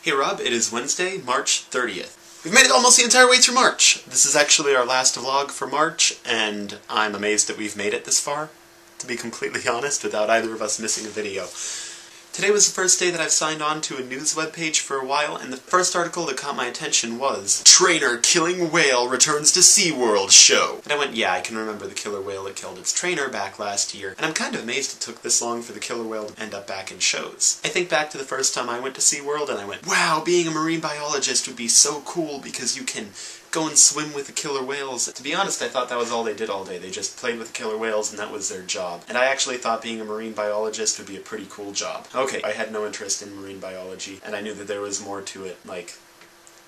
Hey Rob, it is Wednesday, March 30th. We've made it almost the entire way through March. This is actually our last vlog for March, and I'm amazed that we've made it this far, to be completely honest, without either of us missing a video. Today was the first day that I've signed on to a news webpage for a while, and the first article that caught my attention was "Trainer Killing Whale Returns to SeaWorld Show." And I went, yeah, I can remember the killer whale that killed its trainer back last year, and I'm kind of amazed it took this long for the killer whale to end up back in shows. I think back to the first time I went to SeaWorld and I went, wow, being a marine biologist would be so cool because you can go and swim with the killer whales. To be honest, I thought that was all they did all day. They just played with the killer whales and that was their job. And I actually thought being a marine biologist would be a pretty cool job. Okay, I had no interest in marine biology, and I knew that there was more to it, like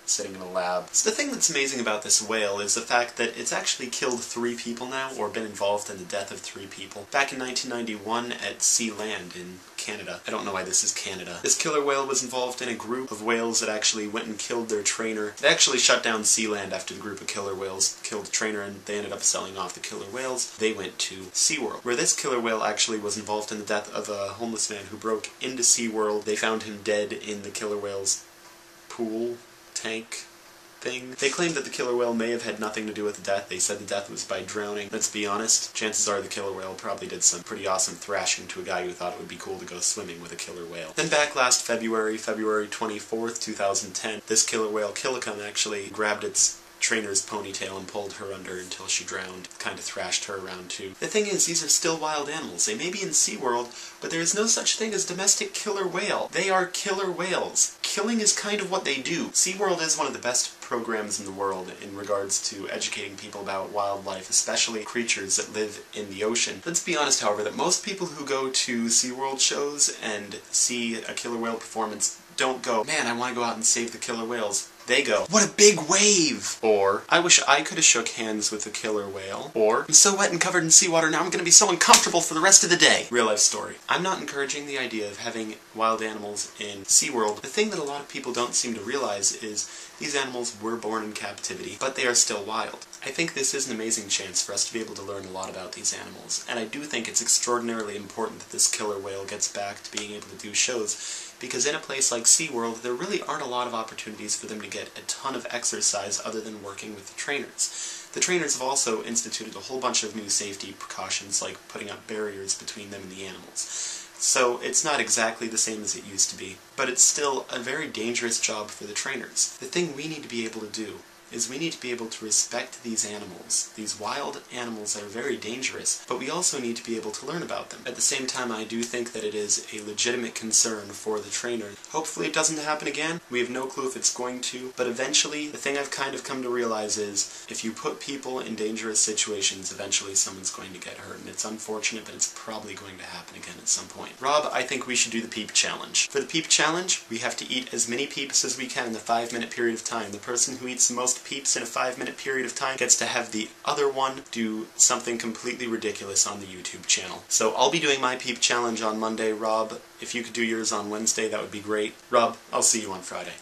sitting in a lab. So the thing that's amazing about this whale is the fact that it's actually killed 3 people now, or been involved in the death of 3 people. Back in 1991 at Sealand in Canada. I don't know why this is Canada. This killer whale was involved in a group of whales that actually went and killed their trainer. They actually shut down Sealand after the group of killer whales killed the trainer, and they ended up selling off the killer whales. They went to SeaWorld, where this killer whale actually was involved in the death of a homeless man who broke into SeaWorld. They found him dead in the killer whale's pool tank thing. They claimed that the killer whale may have had nothing to do with the death. They said the death was by drowning. Let's be honest, chances are the killer whale probably did some pretty awesome thrashing to a guy who thought it would be cool to go swimming with a killer whale. Then back last February 24th, 2010, this killer whale, Killicum, actually grabbed its trainer's ponytail and pulled her under until she drowned. Kind of thrashed her around too. The thing is, these are still wild animals. They may be in SeaWorld, but there is no such thing as domestic killer whale. They are killer whales. Killing is kind of what they do. SeaWorld is one of the best programs in the world in regards to educating people about wildlife, especially creatures that live in the ocean. Let's be honest, however, that most people who go to SeaWorld shows and see a killer whale performance don't go, man, I want to go out and save the killer whales. They go, what a big wave! Or, I wish I could have shook hands with a killer whale. Or, I'm so wet and covered in seawater now I'm gonna be so uncomfortable for the rest of the day. Real life story. I'm not encouraging the idea of having wild animals in SeaWorld. The thing that a lot of people don't seem to realize is these animals were born in captivity, but they are still wild. I think this is an amazing chance for us to be able to learn a lot about these animals, and I do think it's extraordinarily important that this killer whale gets back to being able to do shows, because in a place like SeaWorld, there really aren't a lot of opportunities for them to get a ton of exercise other than working with the trainers. The trainers have also instituted a whole bunch of new safety precautions, like putting up barriers between them and the animals. So it's not exactly the same as it used to be, but it's still a very dangerous job for the trainers. The thing we need to be able to do is we need to be able to respect these animals, these wild animals that are very dangerous, but we also need to be able to learn about them. At the same time, I do think that it is a legitimate concern for the trainer. Hopefully it doesn't happen again. We have no clue if it's going to, but eventually, the thing I've kind of come to realize is, if you put people in dangerous situations, eventually someone's going to get hurt, and it's unfortunate, but it's probably going to happen again at some point. Rob, I think we should do the peep challenge. For the peep challenge, we have to eat as many peeps as we can in the 5-minute period of time. The person who eats the most peeps in a 5-minute period of time gets to have the other one do something completely ridiculous on the YouTube channel. So I'll be doing my peep challenge on Monday. Rob, if you could do yours on Wednesday, that would be great. Rob, I'll see you on Friday.